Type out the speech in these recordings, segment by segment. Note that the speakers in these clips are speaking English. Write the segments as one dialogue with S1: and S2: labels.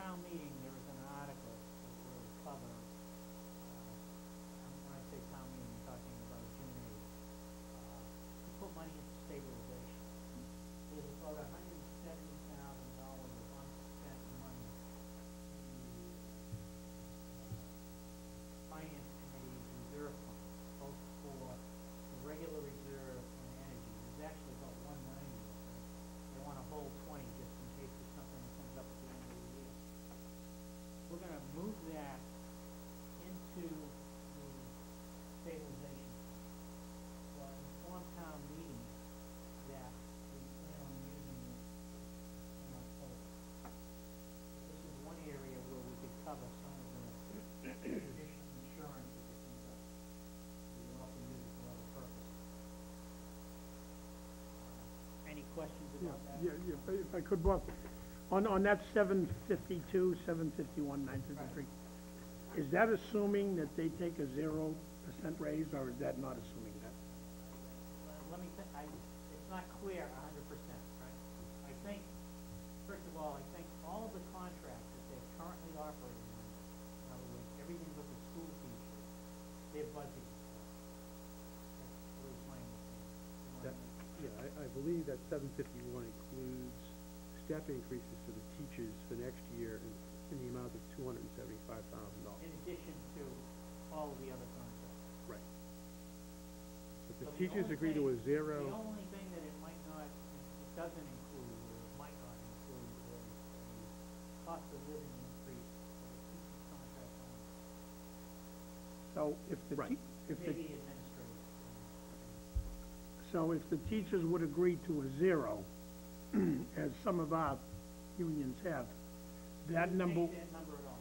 S1: town meeting, there was an article that will cover, when I say town meeting, I'm talking about June 8th, to put money into stabilization. There's about $170,000 of unspent money in the Finance Committee's reserve fund, both for the regular reserve and energy. There's actually about 190. They want to hold 20 just in case there's something that comes up at the end of the year. We're going to move that into the stabilization fund. So I informed town meeting that we plan on using it in October. This is one area where we could cover some of the additional insurance that comes up. We can also use it for other purposes. Any questions about that?
S2: Yeah, if I could, Bob, on that 752, 751, 953, is that assuming that they take a 0% raise, or is that not assuming that?
S1: Let me think, it's not clear 100%, right? I think, first of all, I think all of the contracts that they're currently operating on, in other words, everything but the school teachers, they're budgeted for. That's what he's saying.
S3: Yeah, I believe that 751 includes step increases for the teachers for next year in the amount of $275,000.
S1: In addition to all of the other contracts.
S3: Right. If the
S1: So
S3: teachers agree to a zero.
S1: The only thing that it might not, it doesn't include, or it might not include, is a cost of living increase for the teacher's contract only.
S2: So if the,
S3: Right.
S1: Maybe administrative.
S2: so if the teachers would agree to a 0, as some of our unions have, that number,
S1: Change that number at all.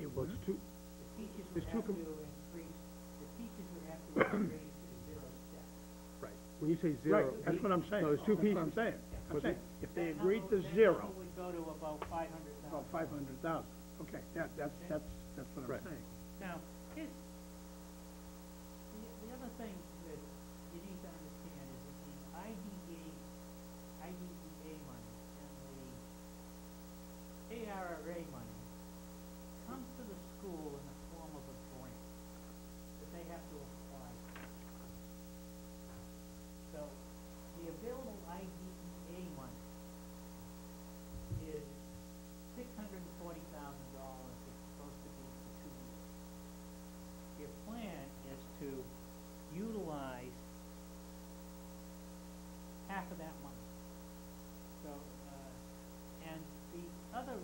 S2: it
S3: Well,
S2: was
S3: it's two.
S1: The teachers would
S3: There's
S1: have
S3: two
S1: to increase, the teachers would have to raise to the 0 step.
S3: Right. When you say
S2: right,
S3: zero.
S2: that's what I'm saying.
S3: No, there's two
S2: That's what I'm
S3: pieces.
S2: saying. I'm
S3: What's
S2: saying,
S3: it?
S2: if they
S1: That
S2: agreed to
S1: number-
S2: 0,
S1: That number would go to about 500,000.
S2: about 500,000. Okay, that's what I'm
S3: Right.
S2: saying.
S1: Now, here's, the other thing that you need to understand is that the IDEA money and the ARRA money comes to the school in the form of a grant that they have to apply for. So, the available IDEA money is $640,000. It's supposed to be for 2 years. Your plan is to utilize half of that money. So, and the other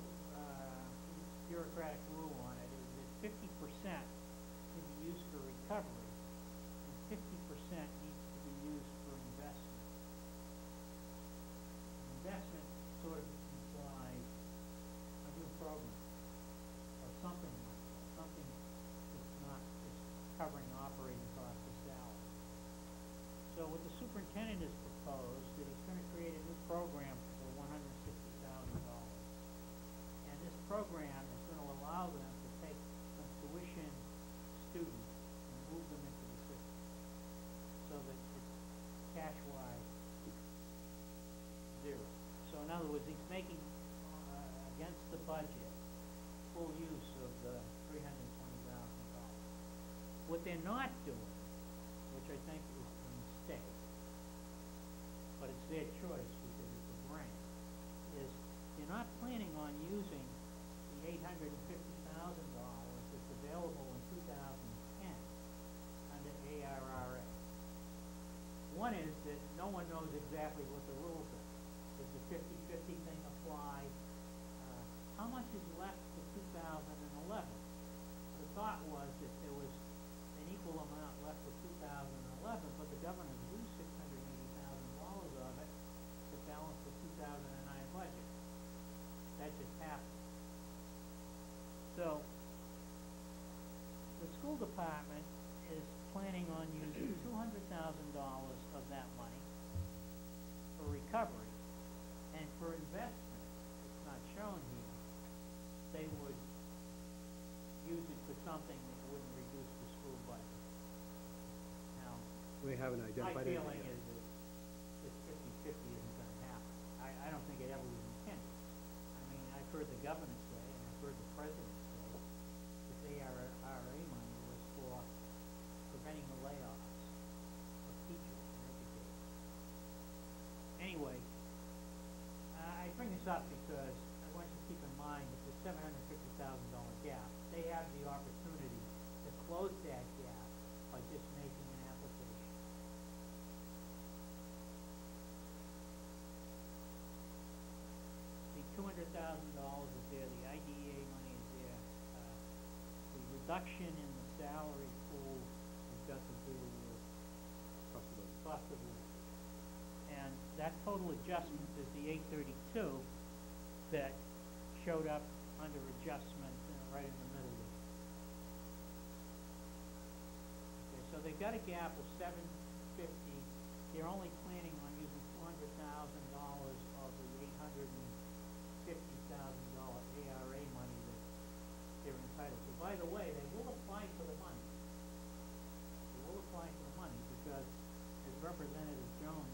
S1: bureaucratic rule on it is that 50% can be used for recovery and 50% needs to be used for investment. Investment sort of implies a new program or something like that, something that's not just covering operating costs of salary. So what the superintendent has proposed that he's going to create a new program for $160,000. And this program is going to allow them to take some tuition students and move them into the system so that it's cash-wise 0. So in other words, he's making, against the budget, full use of the $320,000. What they're not doing, which I think is a mistake, but it's their choice because it's a grant, is they're not planning on using the $850,000 that's available in 2010 under ARRA. One is that no one knows exactly what the rules are. Does the 50-50 thing apply? How much is left for 2011? The thought was that there was an equal amount left for 2011, but the governor used $680,000 of it to balance the 2009 budget. That just happened. So, the school department is planning on using $200,000 of that money for recovery, and for investment, it's not shown here, they would use it for something that wouldn't reduce the school budget. Now,
S3: We haven't identified
S1: my
S3: anything
S1: feeling
S3: yet.
S1: is that this 50-50 isn't going to happen. I don't think it ever was intended. I mean, I've heard the governor say, and president said, this ARRA money was for preventing the layoffs of teachers and educators. Anyway, I bring this up because I want you to keep in mind that the $750,000 gap, they have the opportunity to close that gap by just making an application. The $200,000 is there, the IDEA money is there. The reduction in the salary pool has got to do with cost of living. And that total adjustment is the 832 that showed up under adjustment right in the middle there. Okay, so they've got a gap of 750. They're only planning on using $200,000 of the $850,000 ARA money that they're entitled to. By the way, they will apply for the money. They will apply for the money because, as Representative Jones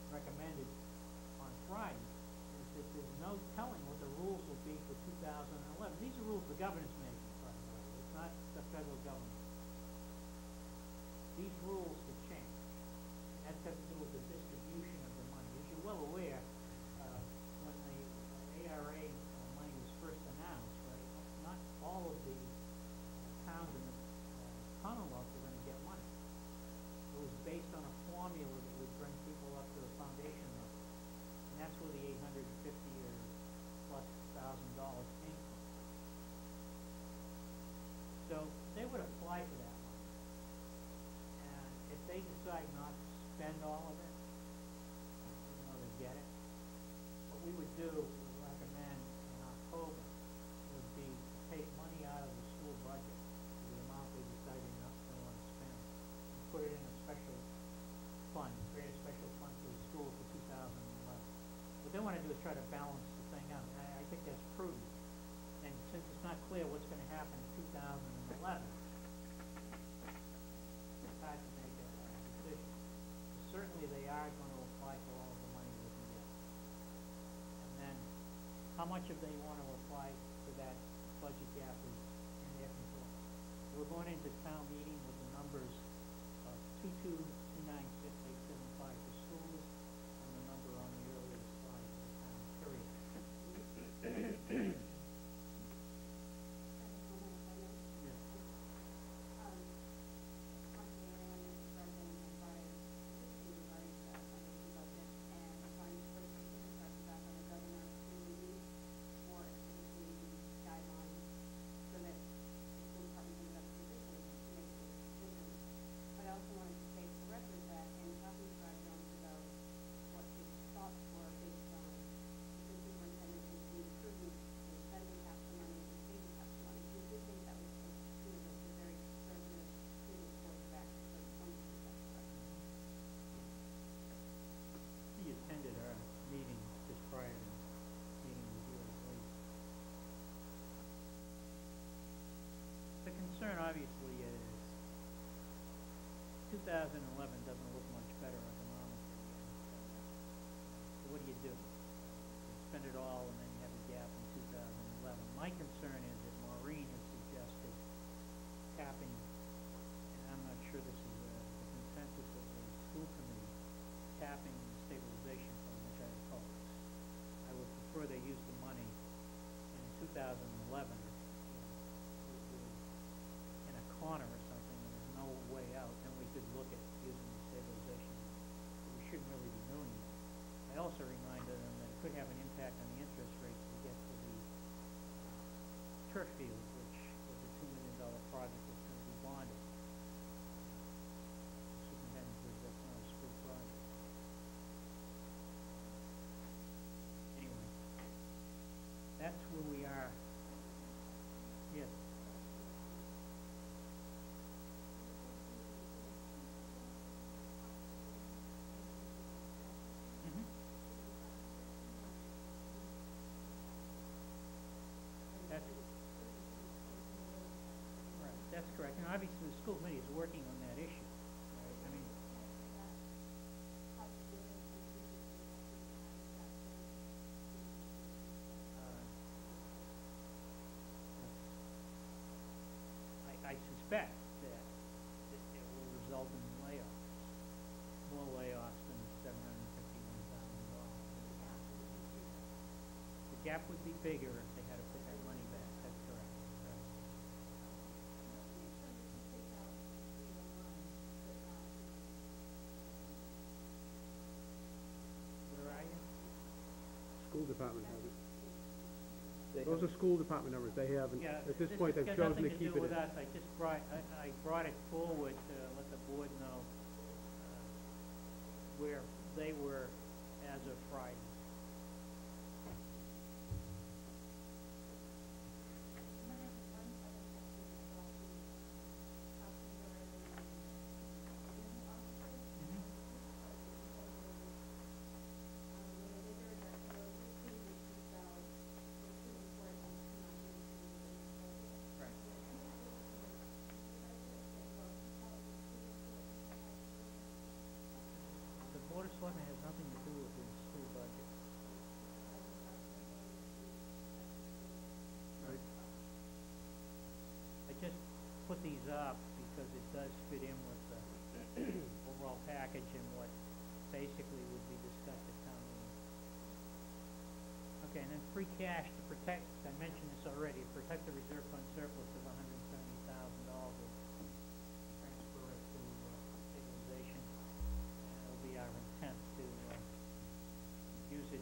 S1: recommended on Friday, is that there's no telling what the rules will be for 2011. These are rules the governor's making, by the way. It's not the federal government. These rules have changed. That's got to do with the distribution of the money. As you're well aware, when the ARA money was first announced, right, not all of the towns in the Commonwealth were going to get money. It was based on a formula that would bring people up to the foundation level. And that's where the $850 or plus $1,000 came from. So they would apply for that money. And if they decide not to spend all of it, even though they get it, what we would do, we recommend in October, would be to take money out of the school budget, the amount they decided not to want to spend, and put it in a special fund, create a special fund for the school for 2011. What they want to do is try to balance the thing out. And I think that's prudent. And since it's not clear what's going to happen in 2011, it's hard to make a decision. But certainly they are going to apply for all of the money they can get. And then how much of they want to apply to that budget gap is in their control. We're going into town meeting with the numbers of 29296,875 for schools, and the number on the earlier slide for the town, period. He attended our meeting just prior to meeting with you, I believe. The concern obviously is 2011 doesn't look much better economically. So what do? You spend it all and then you have a gap in 2011. My concern is that Maureen has suggested tapping, and I'm not sure this is the consensus of the school committee, tapping the stabilization fund, which I oppose. I would prefer they use the money in 2011 in a corner or something, and there's no way out, then we could look at using the stabilization. But we shouldn't really be doing that. I also reminded them that it could have an impact on the interest rates to get to the turf field, which was a $2 million project that's going to be bonded. The superintendent says that's not a school project. Anyway, that's where we are. Yes. That's correct. And obviously the school committee is working on that issue. Right? I mean, expect that it will result in layoffs, more layoffs than $751,000. The gap would be bigger if they had to put that money back, that's correct. Right. Where are you?
S3: School department has it. Those are school department numbers, they haven't,
S1: Yeah,
S3: at this point, they've
S1: has
S3: chosen to
S1: nothing
S3: keep
S1: do
S3: it
S1: with
S3: in.
S1: us, I brought it forward to let the board know, where they were as of Friday. Right. The Board of Selectmen has nothing to do with the school budget.
S3: Right.
S1: I just put these up because it does fit in with the overall package and what basically would be discussed at town meeting. Okay, and then free cash to protect, I mentioned this already, protect the reserve fund surplus of $170,000, we'll transfer it to stabilization. And it'll be our intent to use it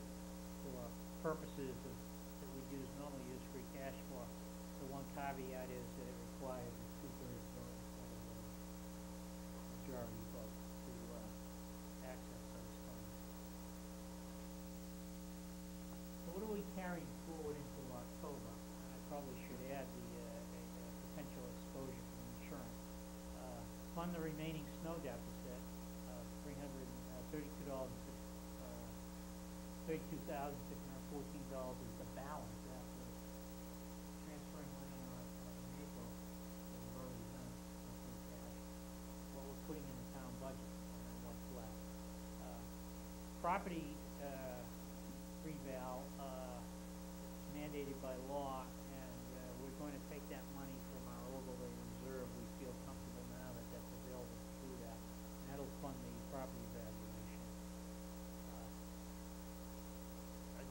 S1: for purposes that we normally use free cash for. The one caveat is that it requires a two-thirds vote instead of a majority vote to access those funds. So what are we carrying forward into October? And I probably should add a potential exposure from insurance. Fund the remaining snow deficit of $32,614 is the balance after transferring money in April that we've already done on free cash. What we're putting in the town budget and then what's left. Property reval mandated by law, and we're going to take that money from our overlay reserve. We feel comfortable now that that's available to do that, and that'll fund the property valuation.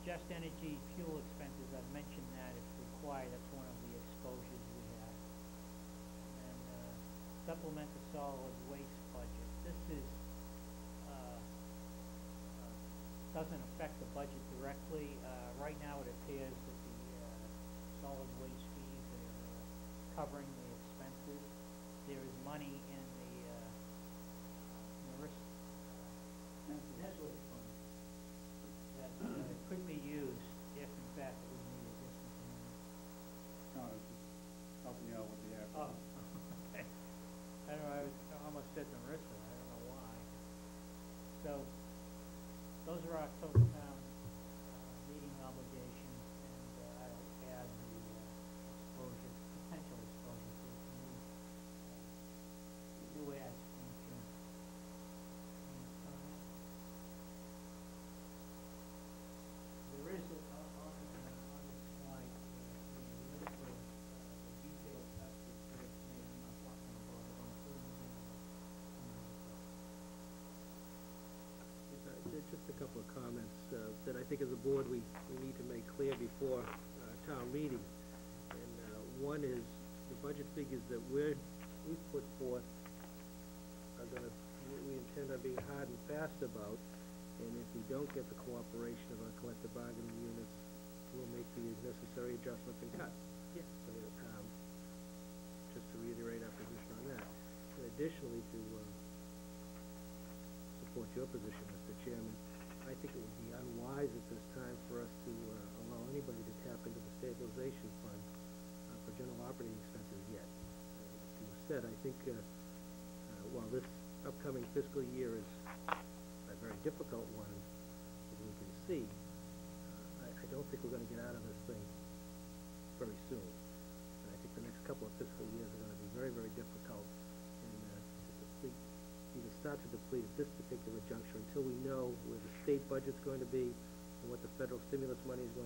S1: Just energy fuel expenses, I've mentioned that if required, that's one of the exposures we have. And then supplement the solid waste budget. This is doesn't affect the budget directly. Right now it appears that the solid waste fees are covering the expenses. There is money in the risk network fund that could be used if in fact it was needed additional money.
S4: No, I was just helping you out with the act.
S1: Oh, okay. I don't know, I almost said Marissa, I don't know why. So, those are October town meeting obligations, and I'll add the exposure, potential exposure to new ads for insurance. There is on this slide, a list of the detailed estimates that it's made. I'm not talking about it, I'm putting it in
S5: Just a couple of comments that I think as a board we need to make clear before town meeting. And one is the budget figures that we've put forth are we intend on being hard and fast about. And if we don't get the cooperation of our collective bargaining units, we'll make the necessary adjustments and cuts.
S1: Yeah.
S5: So, just to reiterate our position on that. And additionally, to support your position, Mr. Chairman, I think it would be unwise at this time for us to allow anybody to tap into the stabilization fund for general operating expenses yet. As you said, I think while this upcoming fiscal year is a very difficult one, as we can see, I don't think we're going to get out of this thing very soon. And I think the next couple of fiscal years are going to be very, very difficult. And either start to deplete at this particular juncture until we know where the state budget's going to be and what the federal stimulus money is going to